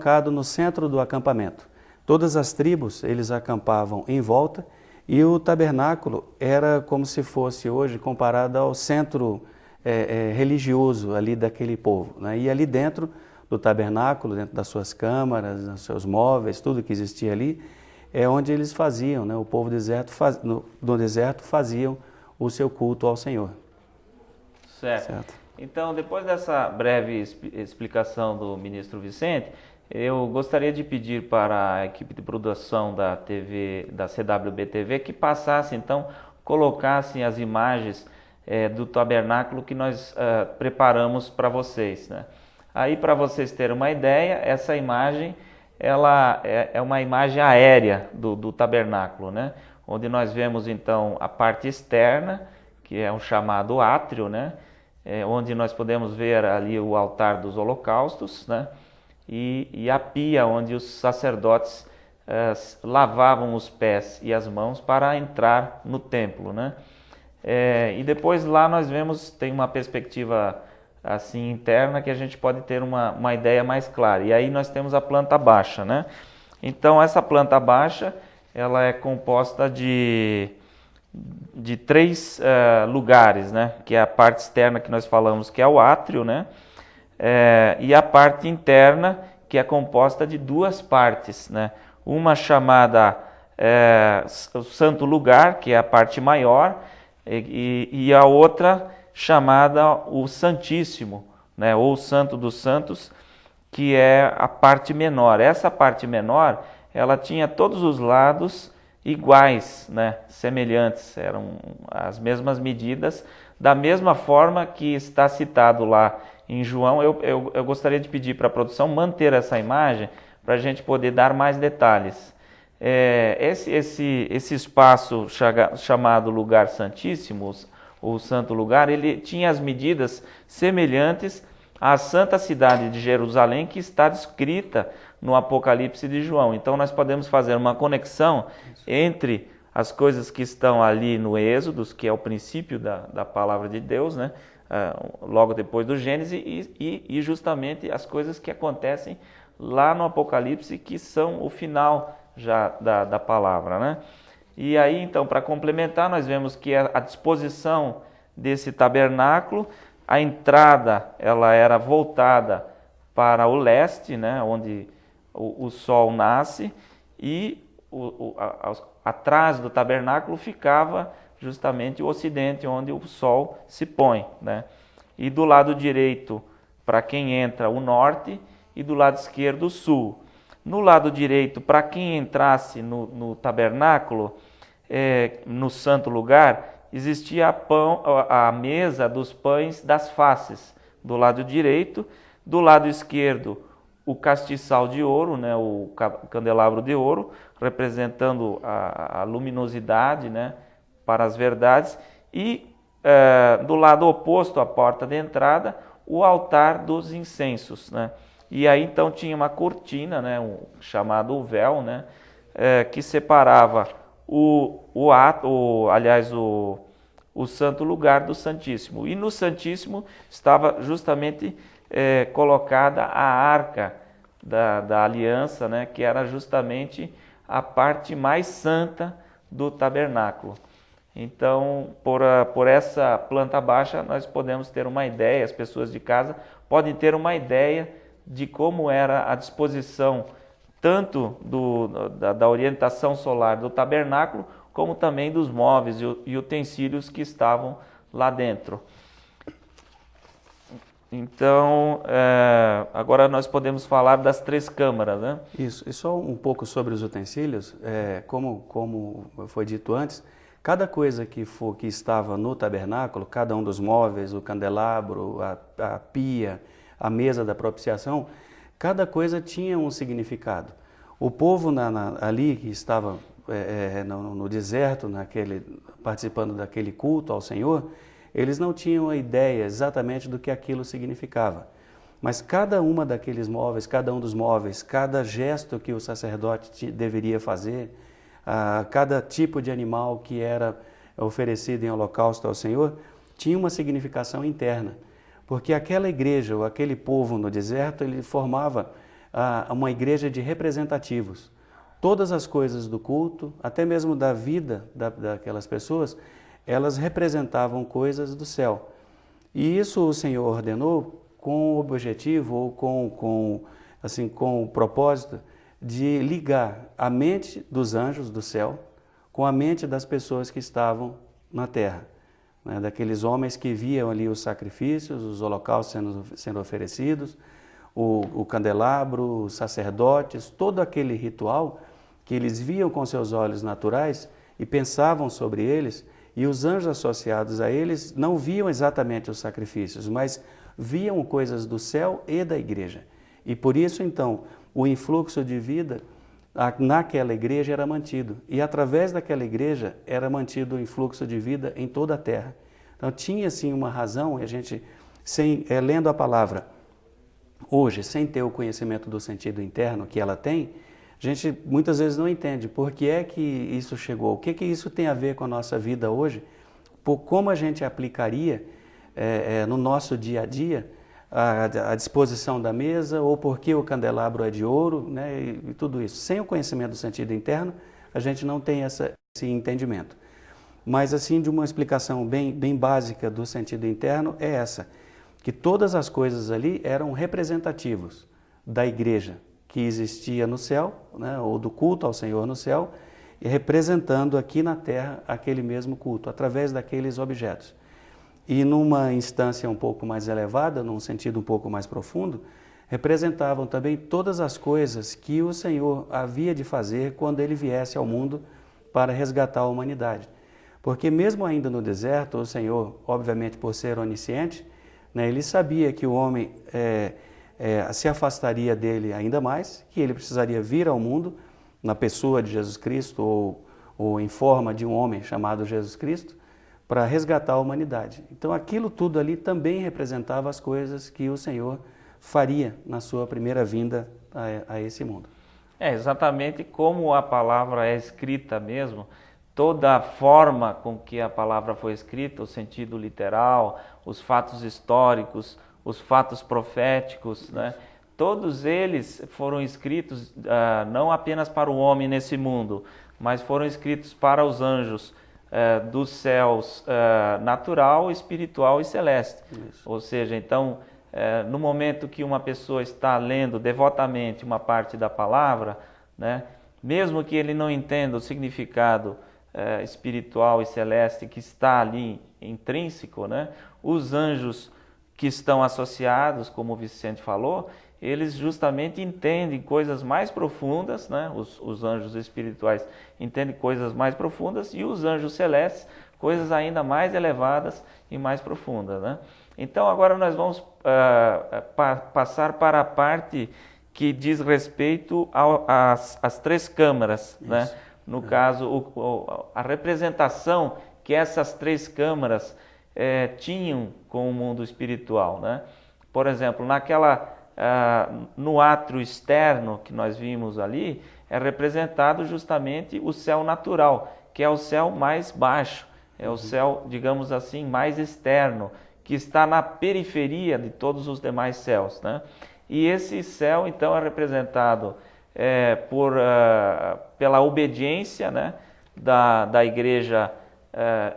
colocado no centro do acampamento. Todas as tribos, eles acampavam em volta, e o tabernáculo era como se fosse hoje comparado ao centro religioso ali daquele povo, né? E ali dentro do tabernáculo, dentro das suas câmaras, dos seus móveis, tudo que existia ali, é onde eles faziam, né? O povo do deserto faziam o seu culto ao Senhor. Certo. Então, depois dessa breve explicação do ministro Vicente, eu gostaria de pedir para a equipe de produção da TV, da CWB-TV, que passasse, então, colocassem as imagens do tabernáculo que nós preparamos para vocês, né? Aí, para vocês terem uma ideia, essa imagem ela é uma imagem aérea do tabernáculo, né? Onde nós vemos, então, a parte externa, que é um chamado átrio, né? Onde nós podemos ver ali o altar dos holocaustos, né? E a pia onde os sacerdotes lavavam os pés e as mãos para entrar no templo, né? E depois lá nós vemos, tem uma perspectiva assim interna que a gente pode ter uma ideia mais clara. E aí nós temos a planta baixa, né? Então essa planta baixa, ela é composta de 3 lugares, né? Que é a parte externa que nós falamos, que é o átrio, né? E a parte interna, que é composta de 2 partes, né? Uma chamada o Santo Lugar, que é a parte maior, e a outra chamada o Santíssimo, né? Ou o Santo dos Santos, que é a parte menor. Essa parte menor, ela tinha todos os lados iguais, né? Semelhantes, eram as mesmas medidas, da mesma forma que está citado lá em João. Eu gostaria de pedir para a produção manter essa imagem para a gente poder dar mais detalhes. Esse espaço chamado Lugar Santíssimo, o Santo Lugar, ele tinha as medidas semelhantes à Santa Cidade de Jerusalém, que está descrita no Apocalipse de João. Então nós podemos fazer uma conexão entre as coisas que estão ali no Êxodo, que é o princípio da palavra de Deus, né? Logo depois do Gênesis, e justamente as coisas que acontecem lá no Apocalipse, que são o final já da palavra, né? E aí, então, para complementar, nós vemos que a disposição desse tabernáculo, a entrada, ela era voltada para o leste, né? Onde o sol nasce, e atrás do tabernáculo ficava justamente o ocidente, onde o sol se põe, né? E do lado direito, para quem entra, o norte, e do lado esquerdo, o sul. No lado direito, para quem entrasse no tabernáculo, no santo lugar, existia a mesa dos pães das faces, do lado direito. Do lado esquerdo, o castiçal de ouro, né, o candelabro de ouro, representando a luminosidade, né, para as verdades. E do lado oposto à porta de entrada, o altar dos incensos, né? E aí então tinha uma cortina, né, chamado véu, né, que separava o santo lugar do Santíssimo. E no Santíssimo estava justamente colocada a arca da aliança, né, que era justamente a parte mais santa do tabernáculo. Então, por essa planta baixa, nós podemos ter uma ideia, as pessoas de casa podem ter uma ideia de como era a disposição tanto da orientação solar do tabernáculo, como também dos móveis e utensílios que estavam lá dentro. Então, agora nós podemos falar das 3 câmaras, né? Isso, e só um pouco sobre os utensílios, como foi dito antes, cada coisa que estava no tabernáculo, cada um dos móveis, o candelabro, a pia, a mesa da propiciação, cada coisa tinha um significado. O povo ali que estava no deserto, participando daquele culto ao Senhor, eles não tinham a ideia exatamente do que aquilo significava. Mas cada uma daqueles móveis, cada um dos móveis, cada gesto que o sacerdote deveria fazer, cada tipo de animal que era oferecido em holocausto ao Senhor, tinha uma significação interna. Porque aquela igreja, ou aquele povo no deserto, ele formava uma igreja de representativos. Todas as coisas do culto, até mesmo da vida daquelas pessoas, elas representavam coisas do céu. E isso o Senhor ordenou com o objetivo ou com o propósito de ligar a mente dos anjos do céu com a mente das pessoas que estavam na terra, né? Daqueles homens que viam ali os sacrifícios, os holocaustos sendo oferecidos, o candelabro, os sacerdotes, todo aquele ritual que eles viam com seus olhos naturais e pensavam sobre eles, e os anjos associados a eles não viam exatamente os sacrifícios, mas viam coisas do céu e da igreja. E por isso, então, o influxo de vida naquela igreja era mantido. E através daquela igreja era mantido o influxo de vida em toda a terra. Então tinha, sim, uma razão, e a gente, lendo a palavra hoje, sem ter o conhecimento do sentido interno que ela tem, a gente muitas vezes não entende por que é que isso chegou, o que isso tem a ver com a nossa vida hoje, por como a gente aplicaria no nosso dia a dia a disposição da mesa, ou por que o candelabro é de ouro, né, e tudo isso. Sem o conhecimento do sentido interno, a gente não tem esse entendimento. Mas assim, de uma explicação bem básica do sentido interno é essa, que todas as coisas ali eram representativos da igreja que existia no céu, né, ou do culto ao Senhor no céu, e representando aqui na terra aquele mesmo culto, através daqueles objetos. E numa instância um pouco mais elevada, num sentido um pouco mais profundo, representavam também todas as coisas que o Senhor havia de fazer quando Ele viesse ao mundo para resgatar a humanidade. Porque mesmo ainda no deserto, o Senhor, obviamente por ser onisciente, né, Ele sabia que o homem se afastaria dele ainda mais, que ele precisaria vir ao mundo na pessoa de Jesus Cristo ou em forma de um homem chamado Jesus Cristo, para resgatar a humanidade. Então aquilo tudo ali também representava as coisas que o Senhor faria na sua primeira vinda a esse mundo. Exatamente como a palavra é escrita mesmo, toda a forma com que a palavra foi escrita, o sentido literal, os fatos históricos, os fatos proféticos, né? Todos eles foram escritos não apenas para o homem nesse mundo, mas foram escritos para os anjos dos céus natural, espiritual e celeste. Isso. Ou seja, então, no momento que uma pessoa está lendo devotamente uma parte da palavra, né, mesmo que ele não entenda o significado espiritual e celeste que está ali intrínseco, né, os anjos que estão associados, como o Vicente falou, eles justamente entendem coisas mais profundas, né? Os anjos espirituais entendem coisas mais profundas e os anjos celestes coisas ainda mais elevadas e mais profundas, né? Então agora nós vamos passar para a parte que diz respeito às três câmaras, né? No caso, a representação que essas três câmaras tinham com o mundo espiritual, né? Por exemplo, no átrio externo que nós vimos ali, é representado justamente o céu natural, que é o céu mais baixo, é o céu, digamos assim, mais externo, que está na periferia de todos os demais céus, né? E esse céu, então, é representado pela obediência, né, da igreja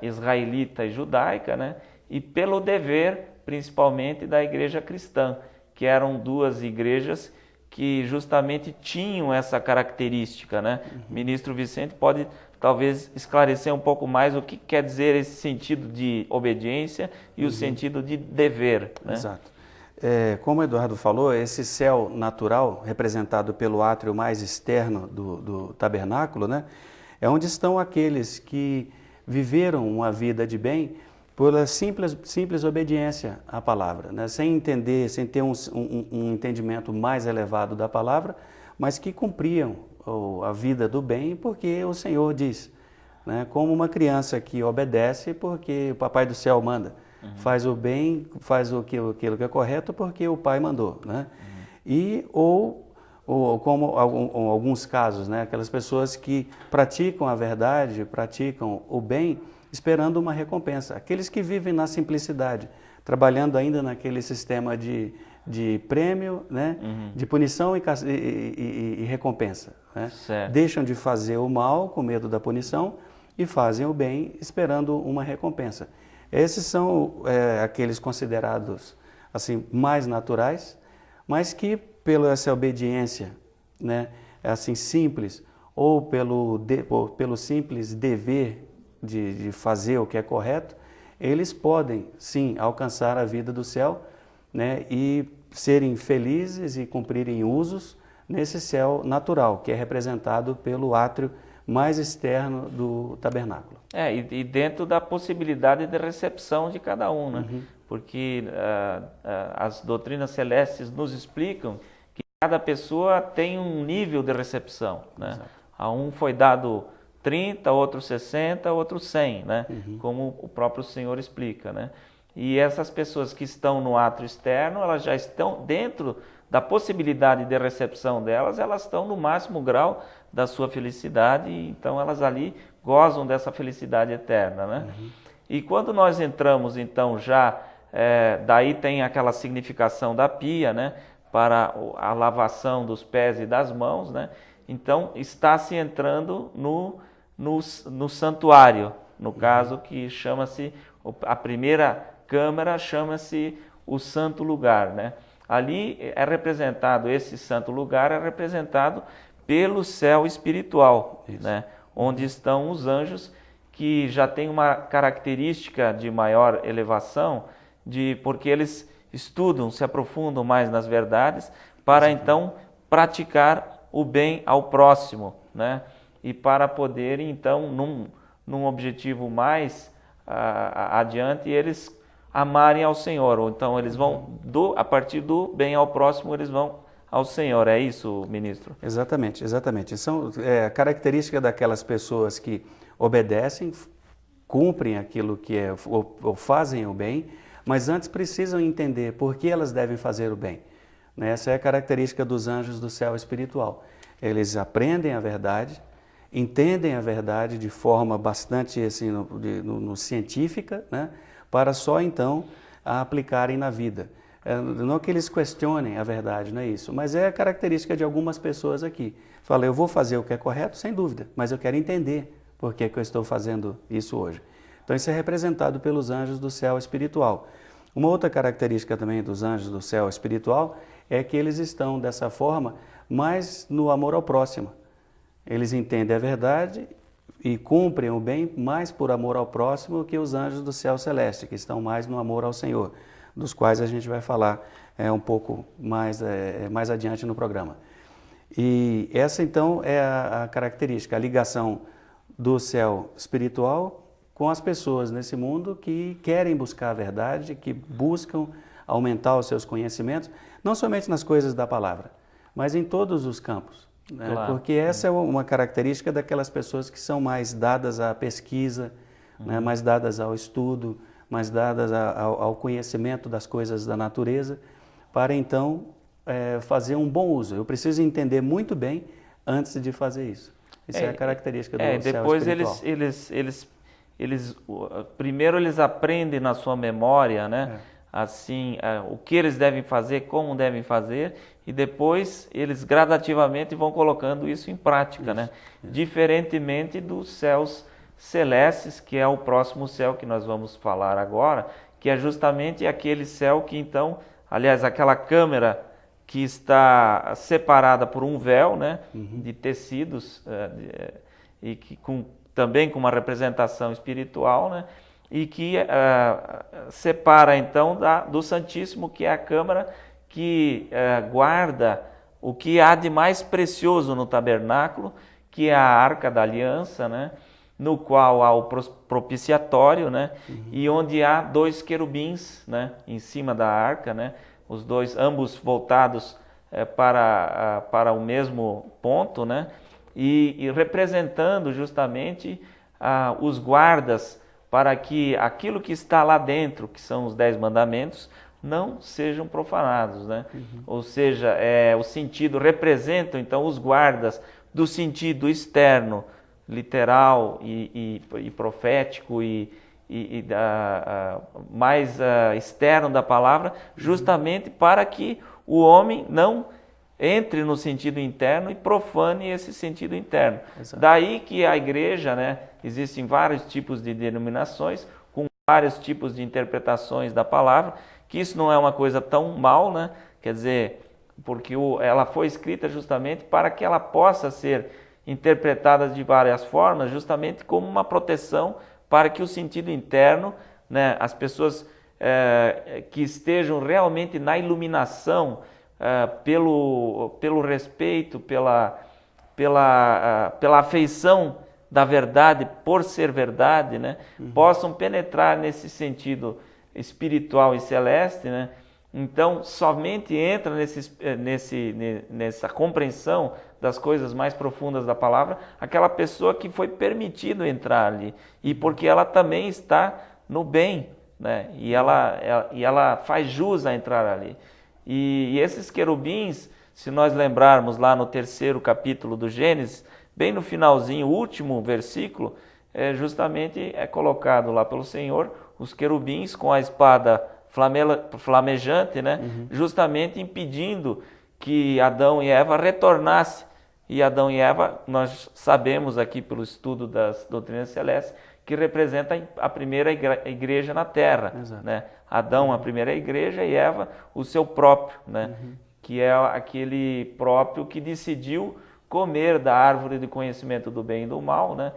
israelita e judaica, né, e pelo dever, principalmente, da igreja cristã, que eram duas igrejas que justamente tinham essa característica, né? O ministro Vicente pode talvez esclarecer um pouco mais o que quer dizer esse sentido de obediência e o sentido de dever, né? Exato. Como o Eduardo falou, esse céu natural, representado pelo átrio mais externo do tabernáculo, né, é onde estão aqueles que viveram uma vida de bem pela simples obediência à palavra, né? Sem entender, sem ter um entendimento mais elevado da palavra, mas que cumpriam a vida do bem porque o Senhor diz, né? Como uma criança que obedece porque o Papai do Céu manda, faz o bem, faz aquilo que é correto porque o Pai mandou, né? Ou como alguns casos, né? Aquelas pessoas que praticam a verdade, praticam o bem, esperando uma recompensa. Aqueles que vivem na simplicidade, trabalhando ainda naquele sistema de de prêmio, né? De punição e recompensa. Né? Deixam de fazer o mal com medo da punição e fazem o bem esperando uma recompensa. Esses são aqueles considerados assim mais naturais, mas que pela essa obediência, né, assim simples, ou pelo simples dever de fazer o que é correto, eles podem sim alcançar a vida do céu, né, e serem felizes e cumprirem usos nesse céu natural, que é representado pelo átrio mais externo do tabernáculo. E dentro da possibilidade de recepção de cada um, né? Porque as doutrinas celestes nos explicam que cada pessoa tem um nível de recepção, né? A um foi dado 30, outro 60, outro 100, né? Como o próprio Senhor explica, né? E essas pessoas que estão no átrio externo, elas já estão dentro da possibilidade de recepção delas, elas estão no máximo grau da sua felicidade, então elas ali gozam dessa felicidade eterna, né? E quando nós entramos, então, já, daí tem aquela significação da pia, né? Para a lavação dos pés e das mãos, né? Então, está se entrando no santuário, no caso que chama-se, a primeira câmara chama-se o santo lugar, né? Ali é representado, esse santo lugar é representado pelo céu espiritual, né? Onde estão os anjos, que já tem uma característica de maior elevação, porque eles estudam, se aprofundam mais nas verdades, para então praticar o bem ao próximo, né? E para poder então, num objetivo mais adiante, eles amarem ao Senhor, ou então eles vão, a partir do bem ao próximo, eles vão ao Senhor. É isso, ministro? Exatamente, exatamente. São a característica daquelas pessoas que obedecem, cumprem aquilo que é, ou fazem o bem, mas antes precisam entender por que elas devem fazer o bem. Essa é a característica dos anjos do céu espiritual. Eles aprendem a verdade, entendem a verdade de forma bastante assim, no científica, né? Para só então a aplicarem na vida. Não que eles questionem a verdade, não é isso, mas é a característica de algumas pessoas aqui. Fala, eu vou fazer o que é correto, sem dúvida, mas eu quero entender por que eu estou fazendo isso hoje. Então isso é representado pelos anjos do céu espiritual. Uma outra característica também dos anjos do céu espiritual é que eles estão dessa forma mais no amor ao próximo. Eles entendem a verdade e cumprem o bem mais por amor ao próximo que os anjos do céu celeste, que estão mais no amor ao Senhor, dos quais a gente vai falar um pouco mais adiante no programa. E essa então é a característica, a ligação do céu espiritual com as pessoas nesse mundo que querem buscar a verdade, que buscam aumentar os seus conhecimentos, não somente nas coisas da palavra, mas em todos os campos. Né? Claro. Porque essa é uma característica daquelas pessoas que são mais dadas à pesquisa, né? Mais dadas ao estudo, mais dadas ao conhecimento das coisas da natureza, para então fazer um bom uso. Eu preciso entender muito bem antes de fazer isso. Isso é a característica do céu depois espiritual. Primeiro eles aprendem na sua memória, né? Assim, o que eles devem fazer, como devem fazer, e depois eles gradativamente vão colocando isso em prática, né? Diferentemente dos céus celestes, que é o próximo céu que nós vamos falar agora, que é justamente aquele céu que então, aliás, aquela câmara que está separada por um véu, né? De tecidos, e que também com uma representação espiritual, né? E que separa então do Santíssimo, que é a câmara que guarda o que há de mais precioso no tabernáculo, que é a Arca da Aliança, né? No qual há o propiciatório, né? E onde há 2 querubins, né? Em cima da arca, né? Os dois, ambos voltados para o mesmo ponto, né? E representando justamente os guardas, para que aquilo que está lá dentro, que são os 10 mandamentos, não sejam profanados, né? Ou seja, o sentido representam então os guardas do sentido externo, literal e profético e mais externo da palavra, justamente para que o homem não entre no sentido interno e profane esse sentido interno. Exato. Daí que a igreja, né, existem vários tipos de denominações, com vários tipos de interpretações da palavra, que isso não é uma coisa tão mal, né? Quer dizer, porque ela foi escrita justamente para que ela possa ser interpretada de várias formas, justamente como uma proteção para que o sentido interno, né, as pessoas que estejam realmente na iluminação, pelo respeito, pela afeição da verdade por ser verdade, né, possam penetrar nesse sentido espiritual e celeste, né? Então, somente entra nessa compreensão das coisas mais profundas da palavra aquela pessoa que foi permitido entrar ali, e porque ela também está no bem, né? E ela faz jus a entrar ali. E esses querubins, se nós lembrarmos lá no 3º capítulo do Gênesis, bem no finalzinho, o último versículo, justamente é colocado lá pelo Senhor os querubins com a espada flamejante, né? Justamente impedindo que Adão e Eva retornassem. E Adão e Eva, nós sabemos aqui pelo estudo das doutrinas celestes, que representa a primeira igreja na Terra, né? Adão, a primeira igreja, e Eva, o seu próprio, né? Que é aquele próprio que decidiu comer da árvore de conhecimento do bem e do mal, né?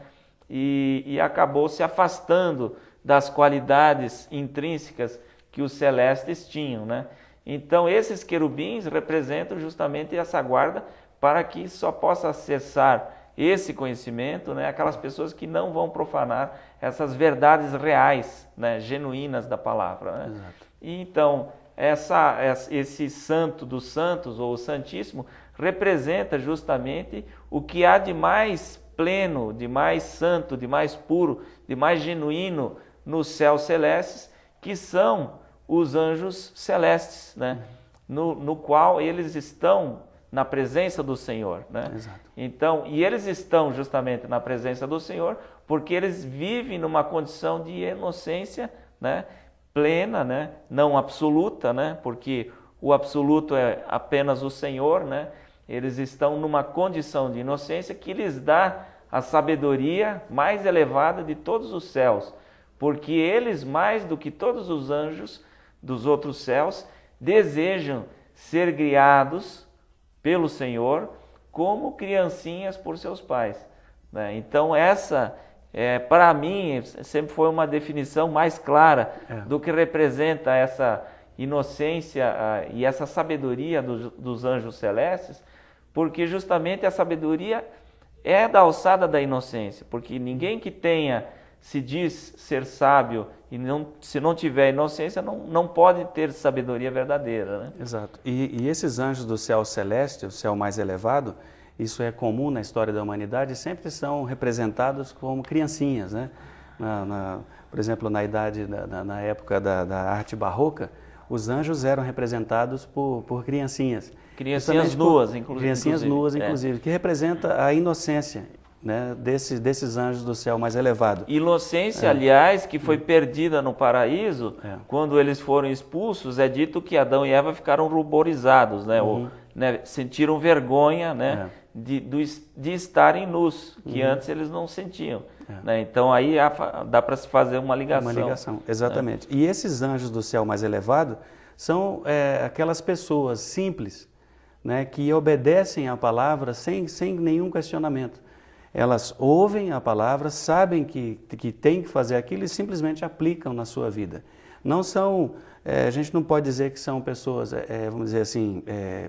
E acabou se afastando das qualidades intrínsecas que os celestes tinham, né? Então, esses querubins representam justamente essa guarda para que só possa acessar esse conhecimento, né, aquelas pessoas que não vão profanar essas verdades reais, né, genuínas da palavra, né? Exato. E então, esse santo dos santos, ou o Santíssimo, representa justamente o que há de mais pleno, de mais santo, de mais puro, de mais genuíno nos céus celestes, que são os anjos celestes, né? No qual eles estão na presença do Senhor, né? Exato. Então, e eles estão justamente na presença do Senhor porque eles vivem numa condição de inocência, né, plena, né, não absoluta, né, porque o absoluto é apenas o Senhor, né? Eles estão numa condição de inocência que lhes dá a sabedoria mais elevada de todos os céus, porque eles, mais do que todos os anjos dos outros céus, desejam ser guiados pelo Senhor como criancinhas por seus pais, né? Então essa, para mim, sempre foi uma definição mais clara do que representa essa inocência e essa sabedoria dos anjos celestes, porque justamente a sabedoria é da alçada da inocência, porque ninguém que se diz ser sábio e se não tiver inocência, não pode ter sabedoria verdadeira, né? Exato. E esses anjos do céu celeste, o céu mais elevado, isso é comum na história da humanidade, sempre são representados como criancinhas, né? Por exemplo, na época da arte barroca, os anjos eram representados por criancinhas. Criancinhas nuas, inclusive. Criancinhas nuas, inclusive, que representa a inocência, né, desses anjos do céu mais elevado. Inocência, aliás, que foi perdida no paraíso, quando eles foram expulsos, é dito que Adão e Eva ficaram ruborizados, né, ou, né, sentiram vergonha, né, de estarem nus, que antes eles não sentiam. Né? Então aí dá para se fazer uma ligação. Uma ligação, exatamente. E esses anjos do céu mais elevado são aquelas pessoas simples, né, que obedecem à palavra sem nenhum questionamento. Elas ouvem a palavra, sabem que tem que fazer aquilo e simplesmente aplicam na sua vida. Não são, a gente não pode dizer que são pessoas, vamos dizer assim,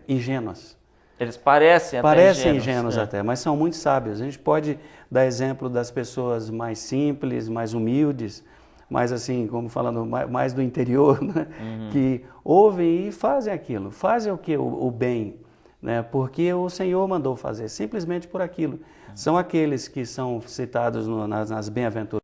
ingênuas. Eles parecem ingênuos até, mas são muito sábios. A gente pode dar exemplo das pessoas mais simples, mais humildes, mais assim, como falando, mais do interior, né? Que ouvem e fazem aquilo, fazem o bem, né? Porque o Senhor mandou fazer, simplesmente por aquilo. São aqueles que são citados nas bem-aventuranças.